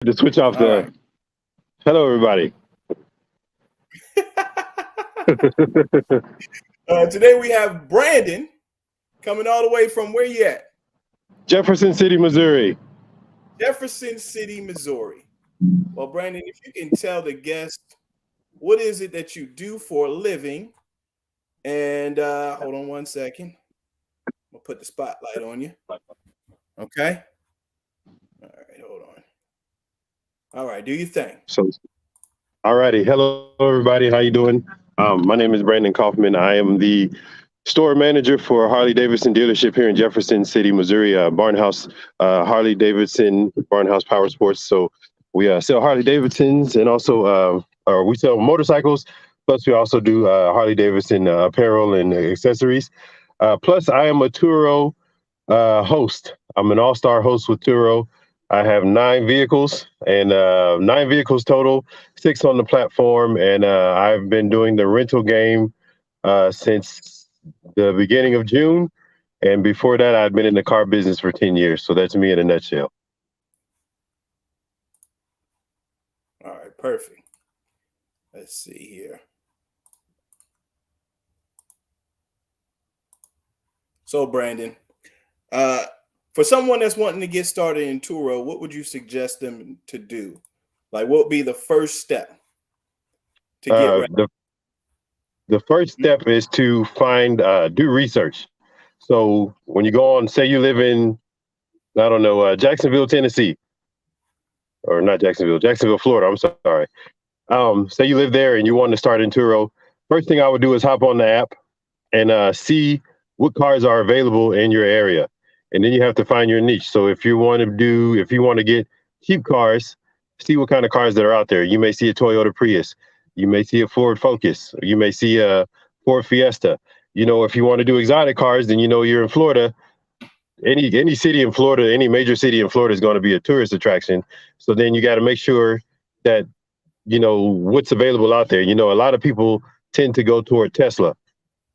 To switch off All right. the hello everybody. Today we have Brandon coming all the way from where you at? Jefferson City, Missouri. Jefferson City, Missouri. Well, Brandon, if you can tell the guest what is it that you do for a living, and hold on one second. I'm gonna put the spotlight on you. Okay. All right, hold on. All right, do your thing. So, alrighty, hello everybody. How you doing? My name is Brandon Kaufman. I am the store manager for Harley Davidson dealership here in Jefferson City, Missouri. Barnhouse Harley Davidson Barnhouse Power Sports. So we sell Harley Davidsons and also we sell motorcycles. Plus, we also do Harley Davidson apparel and accessories. Plus, I am a Turo host. I'm an all-star host with Turo. I have 9 vehicles and 9 vehicles total, 6 on the platform, and I've been doing the rental game since the beginning of June. And before that, I'd been in the car business for 10 years. So that's me in a nutshell. All right, perfect. Let's see here. So, Brandon, for someone that's wanting to get started in Turo, what would you suggest them to do? Like, what would be the first step to get ready? The first step is to do research. So when you go on, say you live in, I don't know, Jacksonville, Tennessee, or not Jacksonville, Florida. I'm sorry. Say you live there and you want to start in Turo. First thing I would do is hop on the app and see what cars are available in your area. And then you have to find your niche. So if you want to get cheap cars, see what kind of cars that are out there. You may see a Toyota Prius. You may see a Ford Focus. You may see a Ford Fiesta. If you want to do exotic cars, then you're in Florida. Any city in Florida, any major city in Florida is going to be a tourist attraction. So then you got to make sure that what's available out there. A lot of people tend to go toward Tesla.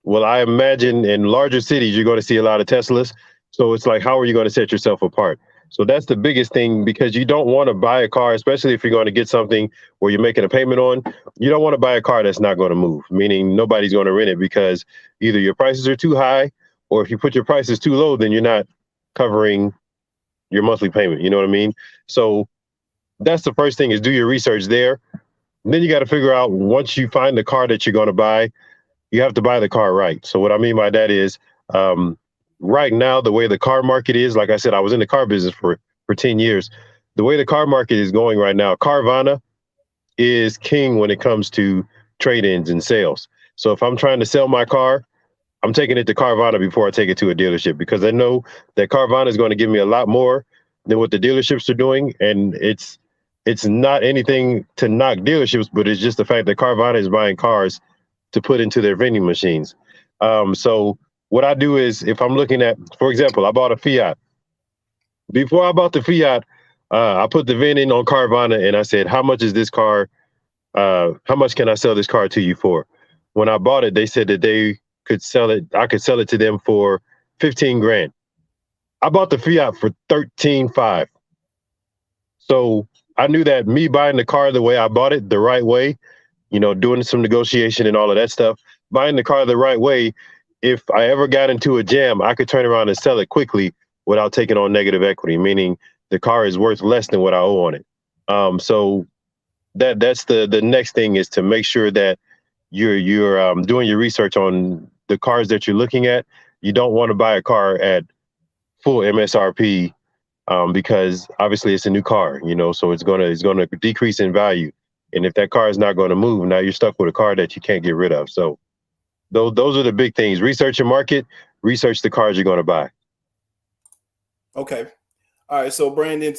Well, I imagine in larger cities, you're going to see a lot of Teslas. So it's like, how are you going to set yourself apart? So that's the biggest thing, because you don't want to buy a car, especially if you're going to get something where you're making a payment on. You don't want to buy a car that's not going to move, meaning nobody's going to rent it, because either your prices are too high, or if you put your prices too low, then you're not covering your monthly payment. You know what I mean? So that's the first thing, is do your research there. And then you got to figure out, once you find the car that you're going to buy, you have to buy the car right. So what I mean by that is, right now, the way the car market is, like I said, I was in the car business for 10 years. The way the car market is going right now, Carvana is king when it comes to trade-ins and sales. So if I'm trying to sell my car, I'm taking it to Carvana before I take it to a dealership, because I know that Carvana is going to give me a lot more than what the dealerships are doing. And it's not anything to knock dealerships, but it's just the fact that Carvana is buying cars to put into their vending machines. So what I do is, if I'm looking at, for example, I bought a Fiat. Before I bought the Fiat, I put the VIN in on Carvana and I said, how much is this car? How much can I sell this car to you for? When I bought it, they said that they could sell it. I could sell it to them for 15 grand. I bought the Fiat for 13.5. So I knew that me buying the car the way I bought it, the right way, doing some negotiation and all of that stuff, buying the car the right way, if I ever got into a jam, I could turn around and sell it quickly without taking on negative equity, meaning the car is worth less than what I owe on it. So that's the next thing, is to make sure that you're doing your research on the cars that you're looking at. You don't want to buy a car at full MSRP, because obviously it's a new car, so it's gonna decrease in value. And if that car is not going to move, now you're stuck with a car that you can't get rid of. So those are the big things. Research your market, research the cars you're going to buy. Okay. All right. So, Brandon,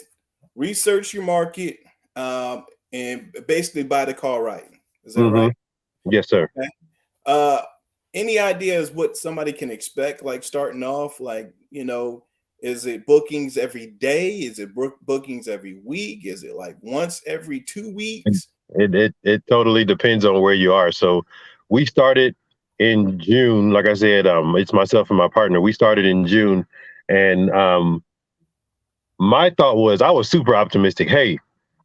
research your market, and basically buy the car right. Is that right? Yes, sir. Okay. Any ideas what somebody can expect, like starting off, like, is it bookings every day? Is it bookings every week? Is it like once every 2 weeks? It totally depends on where you are. So we started in June. Like I said, it's myself and my partner. We started in June, and my thought was, I was super optimistic. Hey,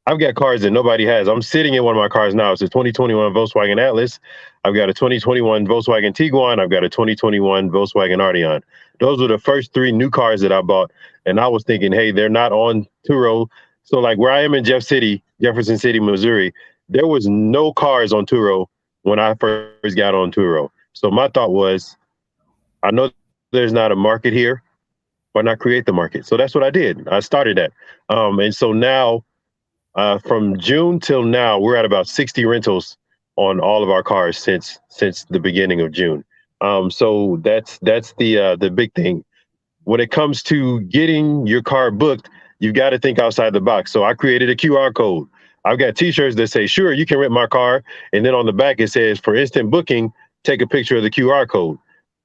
I've got cars that nobody has. I'm sitting in one of my cars now. It's a 2021 Volkswagen Atlas. I've got a 2021 Volkswagen Tiguan. I've got a 2021 Volkswagen Arteon. Those were the first three new cars that I bought. And I was thinking, hey, they're not on Turo. So like where I am in Jefferson City, Missouri, there was no cars on Turo when I first got on Turo. So my thought was, I know there's not a market here. Why not create the market? So that's what I did. I started that. And so now from June till now, we're at about 60 rentals on all of our cars since the beginning of June. So that's the big thing. When it comes to getting your car booked, you've got to think outside the box. So I created a QR code. I've got T-shirts that say, "Sure, you can rent my car," and then on the back it says, "For instant booking, take a picture of the QR code."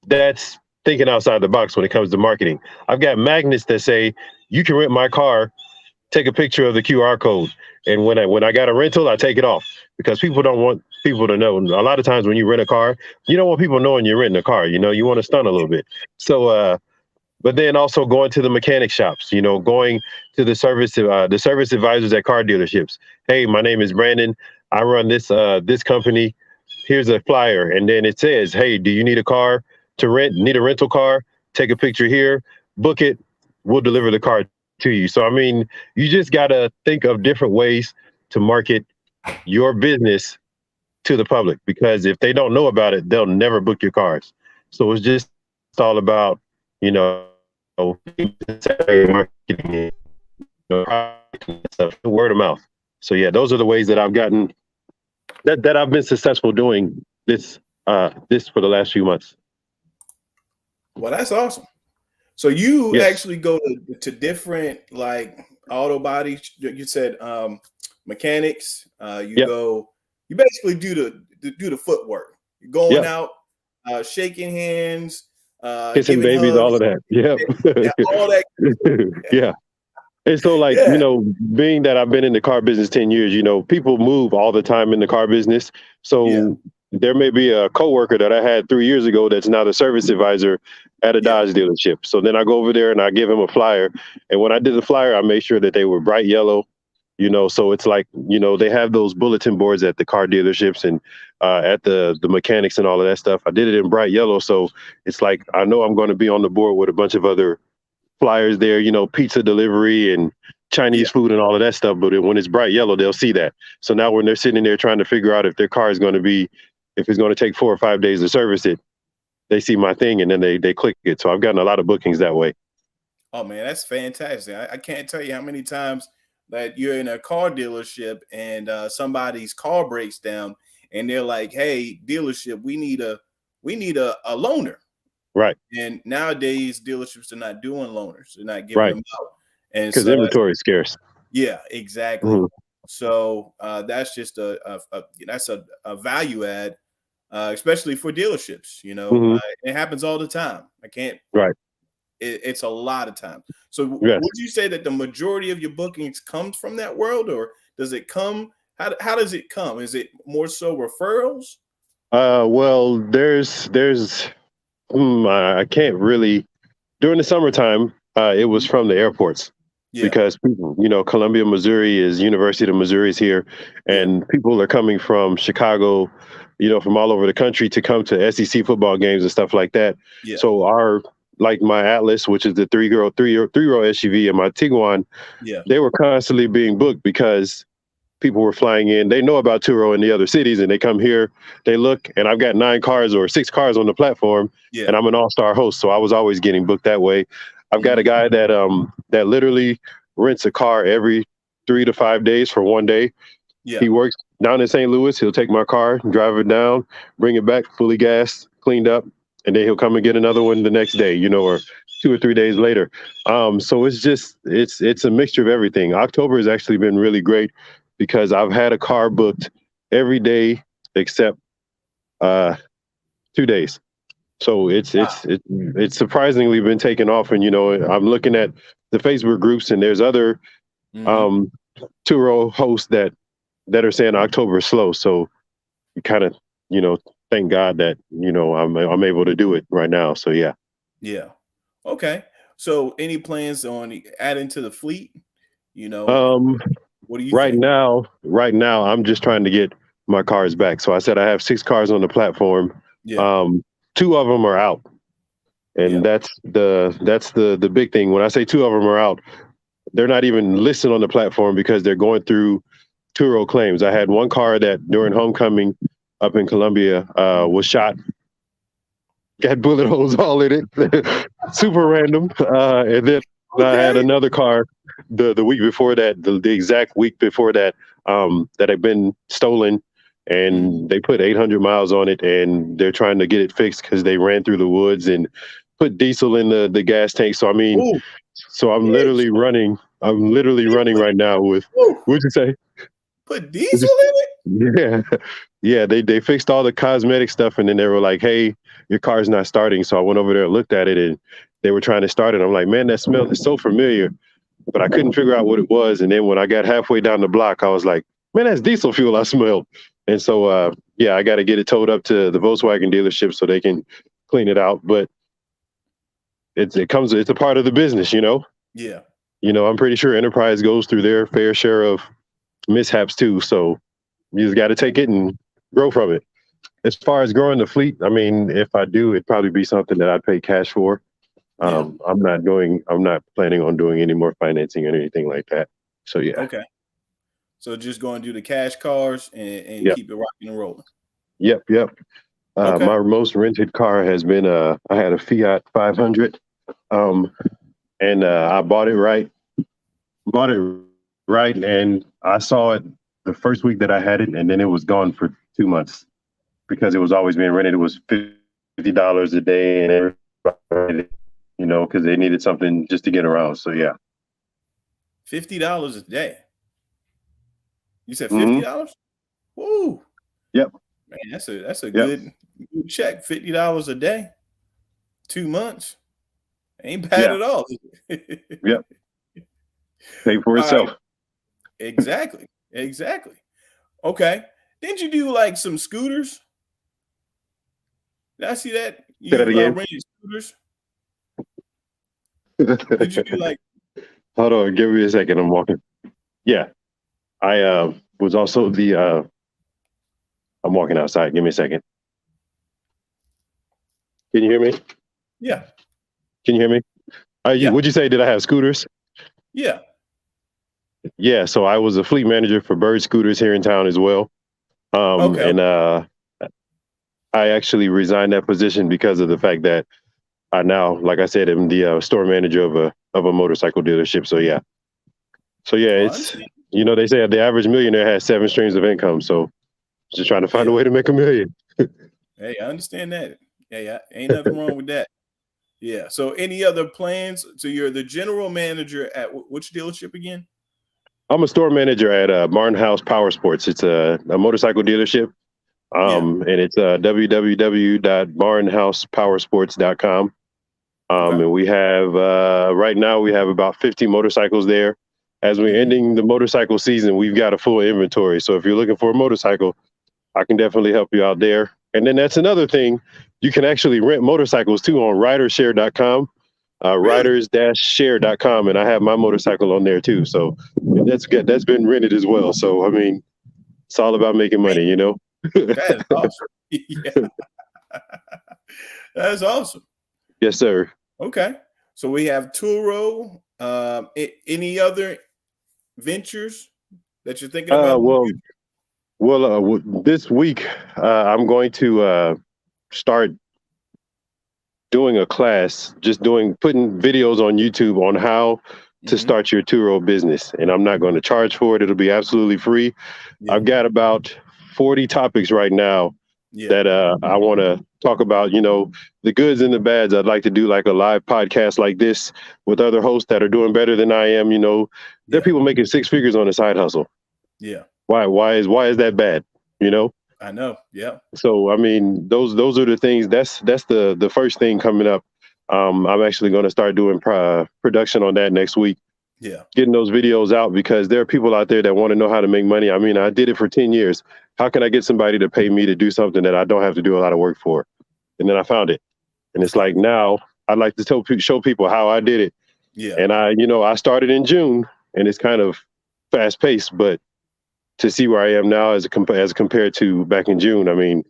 That's thinking outside the box when it comes to marketing. I've got magnets that say, "You can rent my car, take a picture of the QR code." And when I got a rental, I take it off because people don't want people to know. A lot of times when you rent a car, you don't want people knowing you're renting a car. You want to stun a little bit. So, but then also going to the mechanic shops, going to the service advisors at car dealerships. Hey, my name is Brandon. I run this company. Here's a flyer, and then it says, "Hey, do you need a car to rent? Need a rental car? Take a picture here, book it. We'll deliver the car to you." So I mean, you just gotta think of different ways to market your business to the public, because if they don't know about it, they'll never book your cars. So it's just all about, marketing, word of mouth. So yeah, those are the ways that I've gotten that I've been successful doing this for the last few months. Well, that's awesome. So you Yes. actually go to different like auto bodies. You said mechanics. Yep. You basically do the footwork. You're going Yep. out, shaking hands, Kissing giving babies, all hugs, of that. Yep. all that. Yeah. And so, like, Yeah, being that I've been in the car business 10 years, people move all the time in the car business. yeah, So there may be a coworker that I had 3 years ago that's now the service advisor at a yeah, Dodge dealership. So then I go over there and I give him a flyer. And when I did the flyer, I made sure that they were bright yellow, so it's like, they have those bulletin boards at the car dealerships and at the mechanics and all of that stuff. I did it in bright yellow. So it's like, I know I'm going to be on the board with a bunch of other flyers there, pizza delivery and yeah. Chinese food and all of that stuff. But when it's bright yellow, they'll see that. So now when they're sitting there trying to figure out if their car is going to be, if it's going to take 4 or 5 days to service it, they see my thing and then they click it. So I've gotten a lot of bookings that way. Oh man, that's fantastic. I can't tell you how many times that you're in a car dealership and somebody's car breaks down and they're like, "Hey, dealership, we need a loaner." Right. And nowadays dealerships are not doing loaners. They're not giving Right. them out. And Because so inventory is scarce. yeah, exactly. Mhm. So that's just a value add, especially for dealerships. Mhm. It happens all the time. I can't Right. it's a lot of time. So Yes. would you say that the majority of your bookings comes from that world, or does it come? How does it come? Is it more so referrals? Well, I can't really. During the summertime, it was from the airports Yeah, because people, Columbia, Missouri is University of Missouri is here, yeah, and people are coming from Chicago, from all over the country to come to SEC football games and stuff like that. yeah, So like my Atlas, which is the three-row SUV, and my Tiguan, yeah, they were constantly being booked because people were flying in. They know about Turo in the other cities, and they come here. They look, and I've got 9 cars or 6 cars on the platform, yeah. and I'm an all-star host, so I was always getting booked that way. I've got a Mhm. guy that literally rents a car every 3 to 5 days for one day. Yeah, He works down in St. Louis. He'll take my car, drive it down, bring it back fully gassed, cleaned up, and then he'll come and get another one the next day, or 2 or 3 days later. So it's a mixture of everything. October has actually been really great because I've had a car booked every day except uh, 2 days. So it's surprisingly been taken off, and I'm looking at the Facebook groups, and there's other hmm um, Turo hosts that are saying October is slow. So you kind of, thank God that, I'm able to do it right now. So yeah. yeah. Okay. So any plans on adding to the fleet? You know, Um, What do you Right think? now, I'm just trying to get my cars back. So I said I have 6 cars on the platform. Yeah. 2 of them are out, Yeah. and that's the big thing. When I say 2 of them are out, they're not even listed on the platform because they're going through Turo claims. I had one car that during homecoming up in Colombia was shot, had bullet holes all in it, super random. And then I had Okay. another car the week before that, the exact week before that, that had been stolen, and they put 800 miles on it, and they're trying to get it fixed because they ran through the woods and put diesel in the gas tank. So I mean, Oh, so I'm bitch. literally running. I'm literally They running put, right now with. ooh, What'd you say? put diesel in it? Yeah, yeah. They fixed all the cosmetic stuff, and then they were like, "Hey, your car's not starting." So I went over there and looked at it, and they were trying to start it. I'm like, "Man, that smell is so familiar," but I couldn't figure out what it was. And then when I got halfway down the block, I was like, "Man, that's diesel fuel I smelled." And so, yeah, I got to get it towed up to the Volkswagen dealership so they can clean it out. But it's a part of the business, you know. Yeah. I'm pretty sure Enterprise goes through their fair share of mishaps too. So you just got to take it and grow from it. As far as growing the fleet, I mean, if I do, it'd probably be something that I'd pay cash for. Yeah. I'm not planning on doing any more financing or anything like that. So yeah. Okay. So just go and do the cash cars and Yep. keep it rocking and rolling. Yep. Okay. My most rented car has been I had a Fiat 500, and I bought it right, and I saw it the first week that I had it, and then it was gone for 2 months because it was always being rented. It was $50 a day, and everybody, because they needed something just to get around. So yeah. $50 a day. You said Hmm. $50? Woo. Yep. Man, that's a Yep. good check. $50 a day. 2 months. Ain't bad Yeah. at all. Yep. Pay for All right. itself. Exactly. Exactly. Okay. Didn't you do like some scooters? Did I see that? Say that You again. rented scooters? Did you do like Hold on, give me a second. I'm walking. Yeah, I was also the. I'm walking outside. Give me a second. Can you hear me? yeah. Can you hear me? Yeah. Would you say did I have scooters? Yeah. Yeah, so I was a fleet manager for Bird Scooters here in town as well. Okay. And I actually resigned that position because of the fact that I now, like I said, am the store manager of a motorcycle dealership. So yeah, Oh, I it's understand. they say the average millionaire has 7 streams of income. So just trying to find a Yeah. way to make a million. Hey, I understand that. Yeah, ain't nothing wrong with that. Yeah. So any other plans? So you're the general manager at which dealership again? I'm a store manager at Barnhouse Power Sports. It's a motorcycle dealership, Yeah. and it's www.barnhousepowersports.com. Okay. And we have right now we have about 50 motorcycles there. As we're Mhm. ending the motorcycle season, we've got a full inventory. So if you're looking for a motorcycle, I can definitely help you out there. And then that's another thing. You can actually rent motorcycles too on ridershare.com, Really? riders-share.com. And I have my motorcycle on there too. So that's good. That's been rented as well. So, I mean, it's all about making Man, money. that is awesome. Yeah. That's awesome. Yes, sir. Okay. So we have Turo. Any other ventures that you're thinking Uh, about in the well, future? this week, I'm going to start doing a class, just putting videos on YouTube on how to Mhm. start your Turo business. And I'm not going to charge for it. It'll be absolutely free. Yeah. I've got about 40 topics right now Yeah. that I want to talk about, the goods and the bads. I'd like to do like a live podcast like this with other hosts that are doing better than I am. There are Yeah. people making 6 figures on a side hustle. Yeah. Why is that bad? You know? I know. Yeah. So I mean, those are the things. That's the first thing coming up. I'm actually going to start doing production on that next week, Yeah. getting those videos out because there are people out there that want to know how to make money. I mean, I did it for 10 years. How can I get somebody to pay me to do something that I don't have to do a lot of work for? And then I found it, and it's like now I'd like to show people how I did it. Yeah. And I started in June, and it's kind of fast paced, but to see where I am now as compared to back in June, I mean,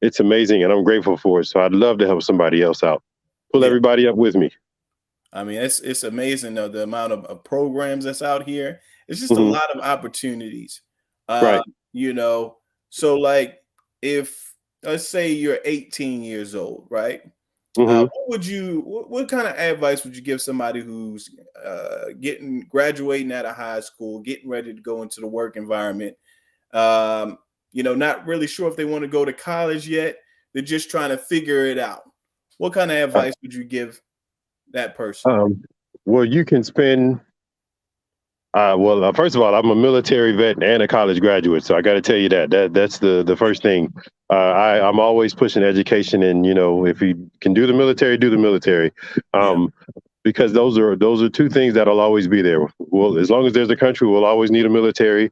it's amazing, and I'm grateful for it. So I'd love to help somebody else out, pull Yeah. everybody up with me. I mean, it's amazing though, the amount of programs that's out here. It's just a Hmm. lot of opportunities. Uh, Right. you know, so like if let's say you're 18 years old, right? Hmm. What kind of advice would you give somebody who's graduating out of high school, getting ready to go into the work environment? Um, not really sure if they want to go to college yet. They're just trying to figure it out. What kind of Uh, advice would you give that person? um, well, you can spend. First of all, I'm a military vet and a college graduate, so I got to tell you that's the first thing. I'm always pushing education, and if you can do the military, do the military, Yeah, because those are two things that'll always be there. Well, as long as there's a country, we'll always need a military,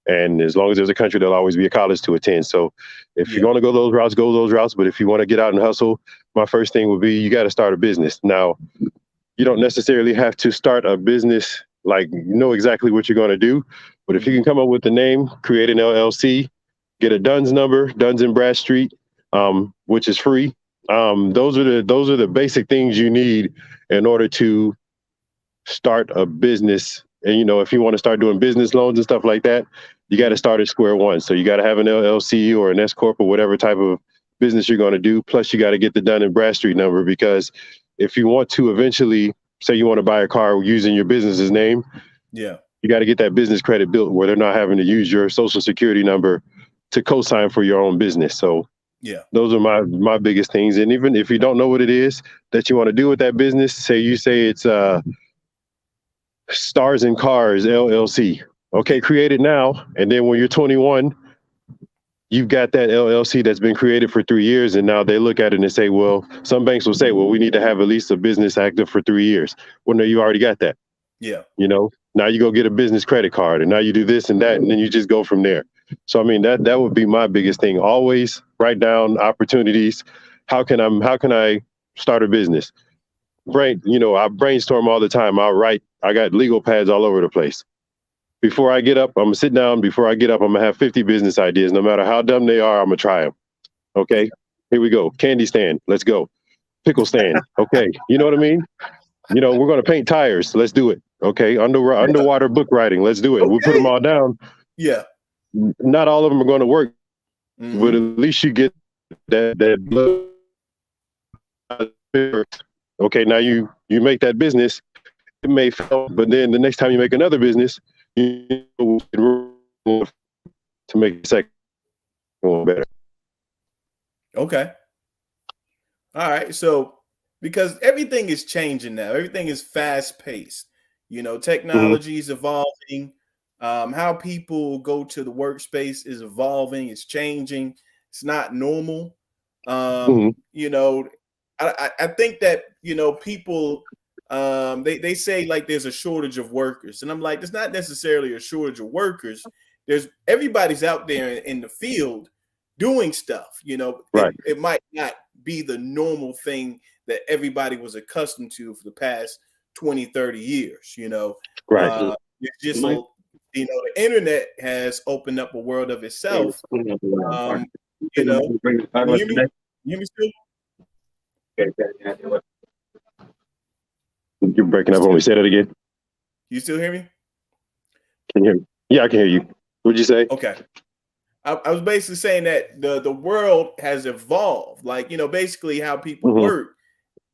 and as long as there's a country, there'll always be a college to attend. So, if you're yeah, going to go those routes, go those routes. But if you want to get out and hustle, my first thing would be you got to start a business. Now, you don't necessarily have to start a business like you know exactly what you're going to do, but if you can mhm, come up with the name, create an LLC, get a Duns number, Duns and Bradstreet, which is free. Those are the basic things you need in order to start a business. And if you want to start doing business loans and stuff like that, you got to mhm, start at square one. So you got to have an LLC or an S corp or whatever type of business you're going to do. Plus, you got to get the Dun and Bradstreet number, because if you want to eventually say you want to buy a car using your business's name, yeah, you got to get that business credit built where they're not having to use your social security number to co-sign for your own business. So yeah, those are my biggest things. And even if you don't know what it is that you want to do with that business, say it's Stars and Cars LLC. Okay, create it now, and then when you're 21, you've got that LLC that's been created for 3 years, and now they look at it and say, well, some banks will say, well, we need to have at least a business active for 3 years. Well, no, you already got that. yeah. Now you go get a business credit card, and now you do this and that, and then you just go from there. So I mean, that would be my biggest thing. Always write down opportunities. How can I start a business? I brainstorm all the time. I got legal pads all over the place. Before I get up, I'm gonna sit down. Before I get up, I'm gonna have 50 business ideas. No matter how dumb they are, I'm gonna try them. Okay, here we go. Candy stand, let's go. Pickle stand, okay. You know what I mean? We're gonna paint tires. Let's do it. Okay, Yeah. underwater book writing. Let's do it. We'll put them Okay. all down. Yeah. Not all of them are going to work, but Hmm. at least you get that blood. Okay, now you make that business. It may fail, but then the next time you make another business, you to make the second one better. Okay. All right. So because everything is changing now, everything is fast paced. Hmm. Technology is evolving. How people go to the workspace is evolving. It's changing. It's not normal. Um, Hmm. you know, I think that people they say like there's a shortage of workers, and I'm like, there's not necessarily a shortage of workers. There's everybody's out there in the field doing stuff. It Right, it might not be the normal thing that everybody was accustomed to for the past 20, 30 years. right. It's just the internet has opened up a world of itself. Um, can you hear me? Can you hear me still? You're breaking You up on still me. Say that again. you still hear me? Can you hear me? Yeah, I can hear you. What'd you say? Okay. I was basically saying that the world has evolved. Like, basically how people Hmm. work,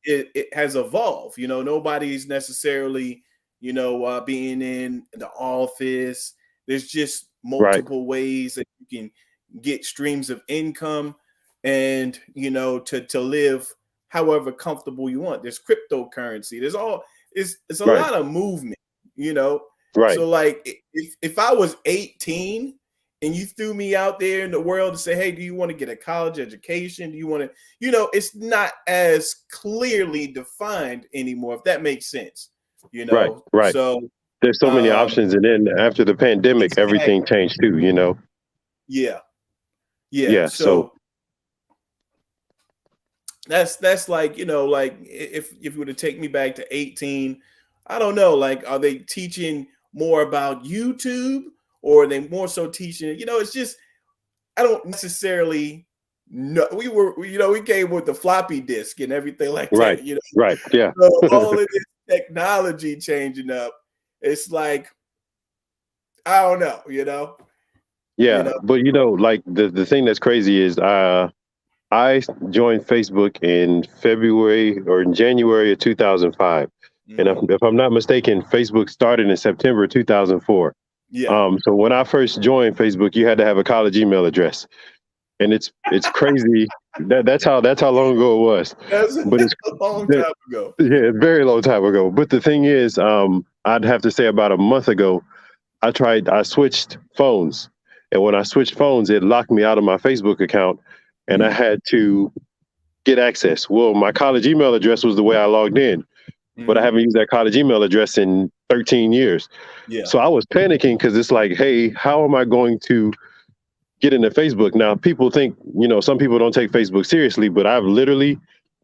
it has evolved. Nobody's necessarily, being in the office. There's just Right, multiple ways that you can get streams of income and, to live however comfortable you want. There's cryptocurrency. It's a right, lot of movement, you know. right, So like if I was 18 and you threw me out there in the world to say, hey, do you want to get a college education? Do you want to, it's not as clearly defined anymore, if that makes sense, right, right. So There's so many um options, and then after the pandemic, exactly. everything changed too. Yeah. Yeah. Yeah. So. So that's like, like if you were to take me back to 18, I don't know, like, are they teaching more about YouTube, or are they more so teaching? It's just, I don't necessarily know. We came with the floppy disk and everything like Right. that. Right. Yeah. So all of this technology changing up, it's like, I don't know. Yeah. But like the thing that's crazy is I joined Facebook in February or in January of 2005. And if I'm not mistaken, Facebook started in September 2004. Yeah. So when I first joined Facebook, you had to have a college email address, and it's crazy that's how long ago it was. That's But it's a long time ago. yeah, a very long time ago. But the thing is, I'd have to say about a month ago, I switched phones, and when I switched phones, it locked me out of my Facebook account, and I had to get access. Well, my college email address was the way I logged in, but I haven't used that college email address in 13 years. Yeah. So I was panicking because it's like, hey, how am I going to get into Facebook? Now, people think, some people don't take Facebook seriously, but I've literally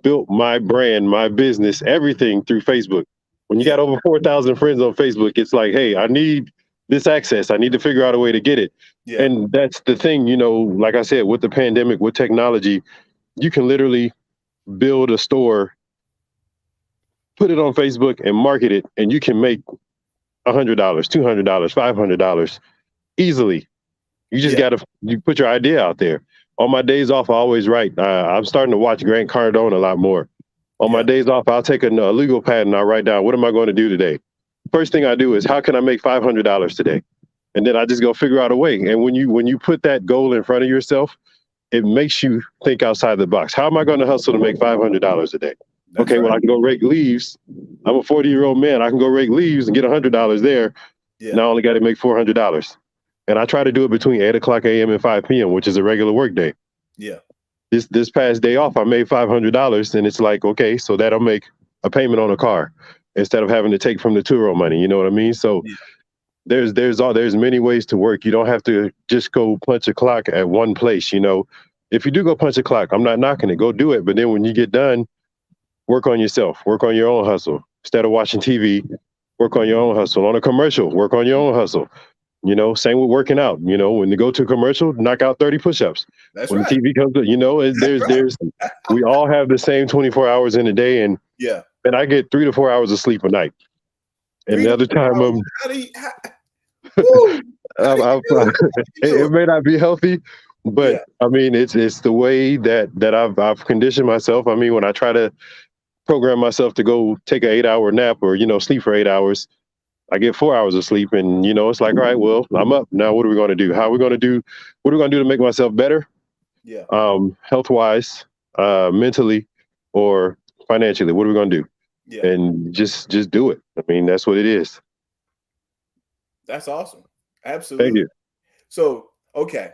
built my brand, my business, everything through Facebook. When you got over 4,000 friends on Facebook, it's like, hey, I need this access. I need to figure out a way to get it. Yeah. And that's the thing, like I said, with the pandemic, with technology, you can literally build a store, put it on Facebook and market it, and you can make $100, $200, $500 easily. You just you put your idea out there. On my days off, I always write. I'm starting to watch Grant Cardone a lot more. On my days off, I'll take a legal pad and I'll write down, what am I going to do today? First thing I do is, how can I make $500 today? And then I just go figure out a way. And when you put that goal in front of yourself, it makes you think outside the box. How am I going to hustle to make $500 a day? Okay, well, I can go rake leaves. I'm a 40-year-old man. I can go rake leaves and get $100 there. Yeah. Now I only got to make $400. And I try to do it between 8 o'clock a.m. and 5 p.m., which is a regular work day. Yeah. This past day off, I made $500, and it's like, okay, so that'll make a payment on a car instead of having to take from the Turo money. You know what I mean? So there's many ways to work. You don't have to just go punch a clock at one place. If you do go punch a clock, I'm not knocking it. Go do it. But then when you get done, work on yourself. Work on your own hustle. Instead of watching TV, work on your own hustle. On a commercial, work on your own hustle. Same with working out. When you go to a commercial, knock out 30 push-ups. That's when right. the TV comes, there's we all have the same 24 hours in a day, and I get 3 to 4 hours of sleep a night. And the other time, it may not be healthy, but I mean, it's the way that I've conditioned myself. I mean, when I try to program myself to go take an 8-hour nap or sleep for 8 hours, I get 4 hours of sleep, and it's like, all right, well, I'm up now. What are we going to do? What are we going to do to make myself better? Yeah. Health wise, mentally, or financially. What are we going to do? Yeah. And just do it. I mean, that's what it is. That's awesome. Absolutely. Thank you. So, okay.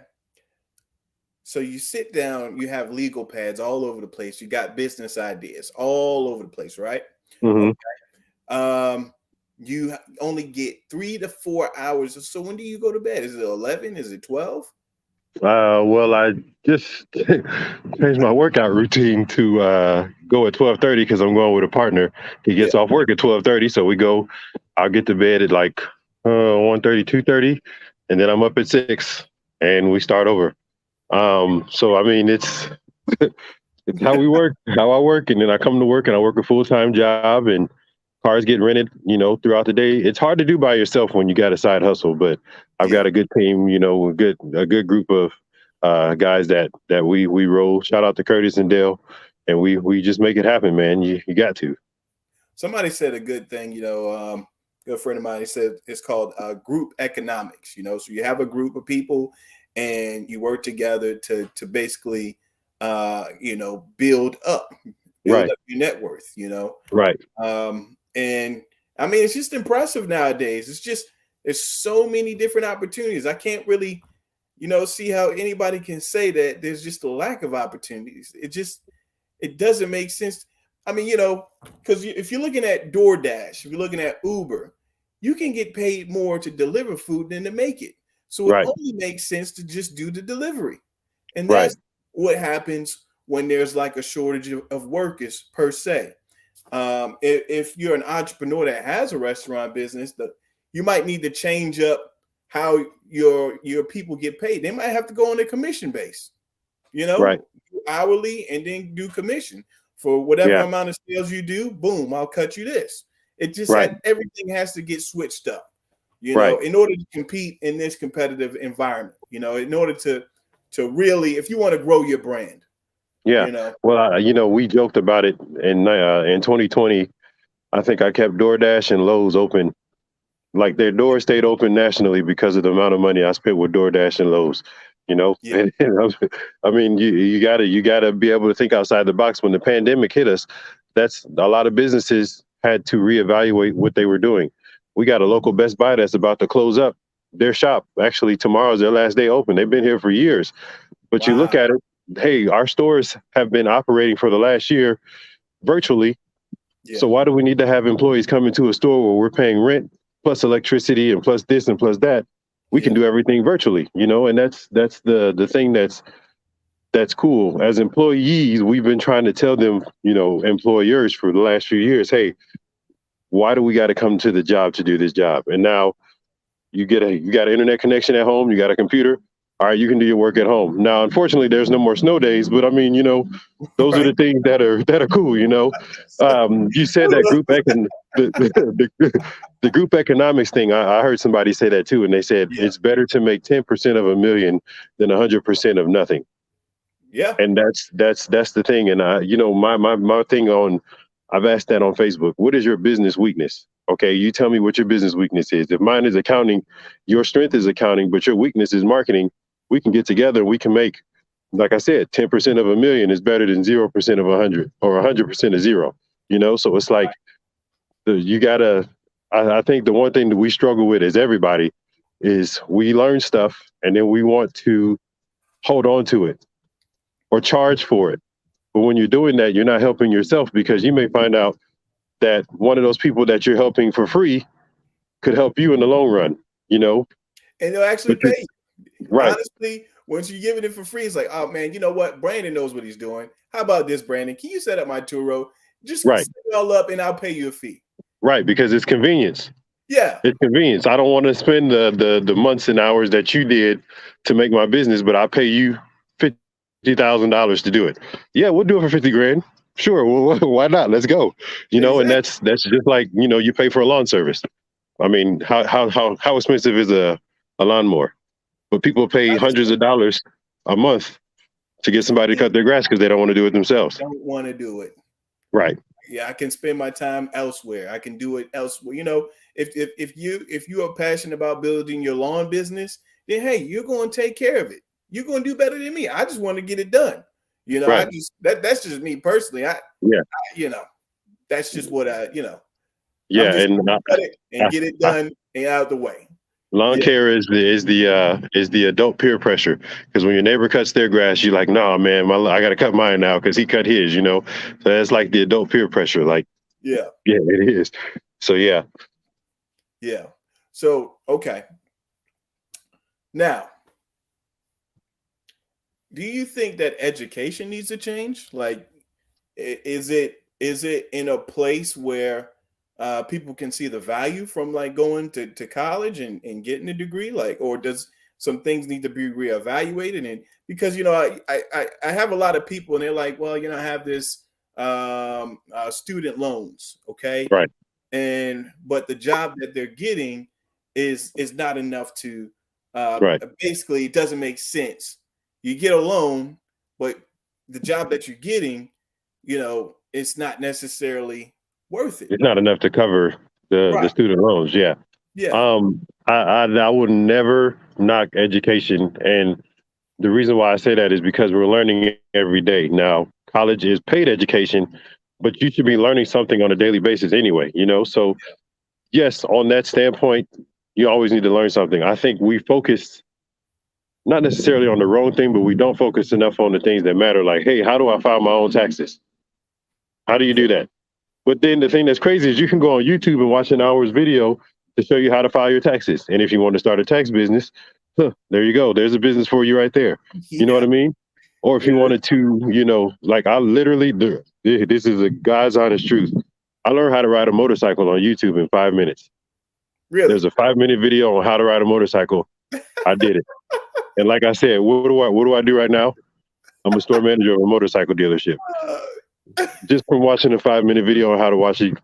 So you sit down, you have legal pads all over the place. You got business ideas all over the place, right? Mm-hmm. Okay. You only get 3 to 4 hours. So when do you go to bed? Is it 11? Is it 12? Well, I just changed my workout routine to go at 12:30 because I'm going with a partner. He gets off work at 12:30, so we go. I'll get to bed at like 1:30, 2:30, and then I'm up at 6, and we start over. So I mean, it's how we work, how I work, and then I come to work and I work a full-time job, and cars get rented, throughout the day. It's hard to do by yourself when you got a side hustle, but I've got a good team, a good group of guys that we roll. Shout out to Curtis and Dale, and we just make it happen, man. You got to. Somebody said a good thing, good friend of mine, he said it's called group economics, so you have a group of people and you work together to basically build up your net worth, Right. And I mean, it's just impressive nowadays. There's so many different opportunities. I can't really, see how anybody can say that there's just a lack of opportunities. It doesn't make sense. I mean, because if you're looking at DoorDash, if you're looking at Uber, you can get paid more to deliver food than to make it. So it only makes sense to just do the delivery. And that's what happens when there's like a shortage of workers per se. If you're an entrepreneur that has a restaurant business, you might need to change up how your people get paid. They might have to go on a commission base, Right. hourly, and then do commission for whatever Yeah. amount of sales you do. Boom, I'll cut you this. It just Right. everything has to get switched up, Right. in order to compete in this competitive environment, in order to really, if you want to grow your brand, Yeah. Well, we joked about it in 2020. I think I kept DoorDash and Lowe's open. Like their doors stayed open nationally because of the amount of money I spent with DoorDash and Lowe's. Yeah. And I mean, you gotta be able to think outside the box. When the pandemic hit us, that's a lot of businesses had to reevaluate what they were doing. We got a local Best Buy that's about to close up their shop. Actually, tomorrow's their last day open. They've been here for years. But you look Wow. at it, hey, our stores have been operating for the last year virtually. Yeah. So why do we need to have employees come into a store where we're paying rent plus electricity and plus this and plus that? We can do everything virtually, and that's the thing that's cool. As employees, we've been trying to tell them, employers for the last few years, hey, why do we got to come to the job to do this job? And now you got an internet connection at home, you got a computer. All right, you can do your work at home. Now, unfortunately, there's no more snow days, but I mean, those are the things that are cool. You said that the group economics thing. I heard somebody say that too, and they said it's better to make 10% of a million than 100% of nothing. Yeah. And that's the thing. And my thing I've asked that on Facebook. What is your business weakness? Okay, you tell me what your business weakness is. If mine is accounting, your strength is accounting, but your weakness is marketing. We can get together and we can make, like I said, 10% of a million is better than 0% of 100 or 100% of zero. So it's like you gotta. I think the one thing that we struggle with as everybody is we learn stuff and then we want to hold on to it or charge for it. But when you're doing that, you're not helping yourself because you may find out that one of those people that you're helping for free could help you in the long run, And they'll actually pay you. Right. Honestly, once you give it for free, it's like, oh man, you know what? Brandon knows what he's doing. How about this, Brandon? Can you set up my Turo? Just set it all up and I'll pay you a fee. Right, because it's convenience. Yeah. It's convenience. I don't want to spend the months and hours that you did to make my business, but I'll pay you $50,000 to do it. Yeah, we'll do it for 50 grand. Sure. Well, why not? Let's go. And that's just like, you pay for a lawn service. I mean, how expensive is a lawnmower? But people pay hundreds of dollars a month to get somebody to cut their grass because they don't want to do it themselves. Don't want to do it. Right. Yeah, I can spend my time elsewhere. I can do it elsewhere. If you are passionate about building your lawn business, then hey, you're going to take care of it. You're going to do better than me. I just want to get it done. Right. That's just me personally. That's just what Yeah, and get it done and out of the way. Lawn care is the adult peer pressure, because when your neighbor cuts their grass, you're like, no, man, I got to cut mine now because he cut his. So that's like the adult peer pressure. Like, yeah, it is. So yeah. So okay. Now, do you think that education needs to change? Like, is it in a place where people can see the value from like going to college and getting a degree, or does some things need to be reevaluated? And because I have a lot of people and they're like, well, I have this student loans, okay, right, but the job that they're getting is not enough to right. Basically, it doesn't make sense. You get a loan, but the job that you're getting, it's not necessarily worth it. It's not enough to cover the student loans. Yeah. I would never knock education, and the reason why I say that is because we're learning every day. Now, college is paid education, but you should be learning something on a daily basis anyway. So yes, on that standpoint, you always need to learn something. I think we focus not necessarily on the wrong thing, but we don't focus enough on the things that matter. Like, hey, how do I file my own taxes? How do you do that? But then the thing that's crazy is you can go on YouTube and watch an hour's video to show you how to file your taxes. And if you want to start a tax business, there you go. There's a business for you right there. You know what I mean? Or if you wanted to, like I literally, this is a God's honest truth. I learned how to ride a motorcycle on YouTube in 5 minutes. Really? There's a 5-minute video on how to ride a motorcycle. I did it. And like I said, what do I do right now? I'm a store manager of a motorcycle dealership. Just from watching a 5-minute video on how to watch it,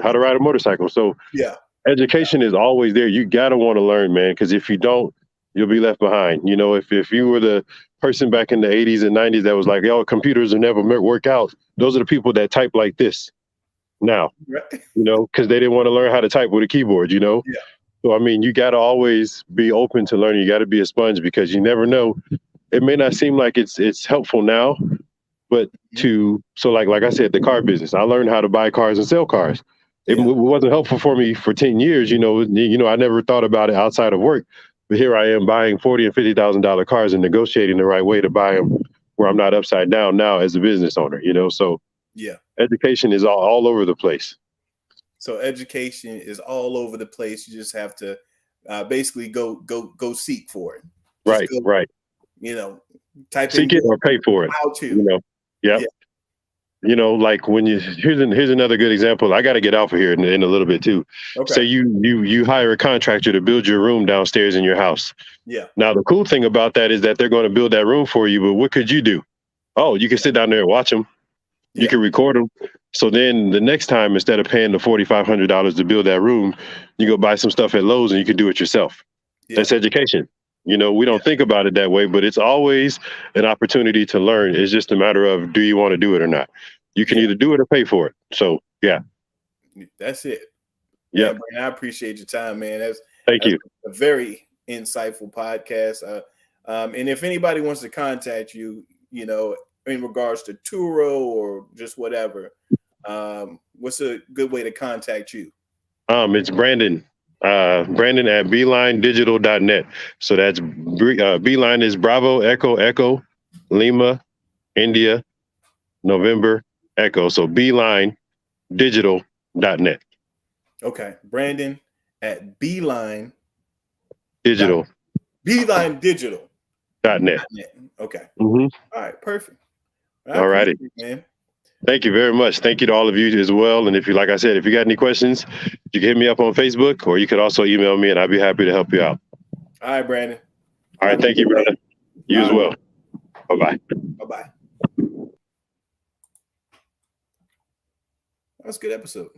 how to ride a motorcycle. So yeah, education is always there. You gotta want to learn, man, because if you don't, you'll be left behind. If you were the person back in the 80s and 90s that was like, "Yo, computers will never work out," those are the people that type like this now. right. Because they didn't want to learn how to type with a keyboard. Yeah, So I mean, you got to always be open to learning. You got to be a sponge because you never know. It may not seem like it's helpful now, but like I said, the car business. I learned how to buy cars and sell cars. It wasn't helpful for me for 10 years. I never thought about it outside of work. But here I am buying $40,000 and $50,000 cars and negotiating the right way to buy them where I'm not upside down now as a business owner. So yeah. education is all over the place. So education is all over the place. You just have to basically go seek for it. Right, right. Type seek in it or pay for it. How to. Yep. Yeah. Like when here's another good example. I got to get out of here in a little bit too. Okay. Say you hire a contractor to build your room downstairs in your house. Yeah. Now the cool thing about that is that they're going to build that room for you. But what could you do? Oh, you can sit down there and watch them. You can record them. So then the next time, instead of paying the $4,500 to build that room, you go buy some stuff at Lowe's and you can do it yourself. Yeah. That's education. We don't think about it that way, but it's always an opportunity to learn. It's just a matter of, do you want to do it or not? You can either do it or pay for it. So, yeah. That's it. Yeah. I appreciate your time, man. Thank you. A very insightful podcast. And if anybody wants to contact you, in regards to Turo or just whatever, what's a good way to contact you? It's Brandon. Brandon at beelinedigital.net. So that's Beeline is Bravo, Echo, Lima, India, November, Echo. So beelinedigital.net. Okay. Brandon at Beeline Digital. BeelineDigital.net. Okay. Mm-hmm. All right. Perfect. All righty, man. Thank you very much. Thank you to all of you as well. And if you got any questions, you can hit me up on Facebook, or you could also email me, and I'd be happy to help you out. All right, Brandon. All right. Thank you, brother. You as well. Bye-bye. Bye-bye. That was a good episode.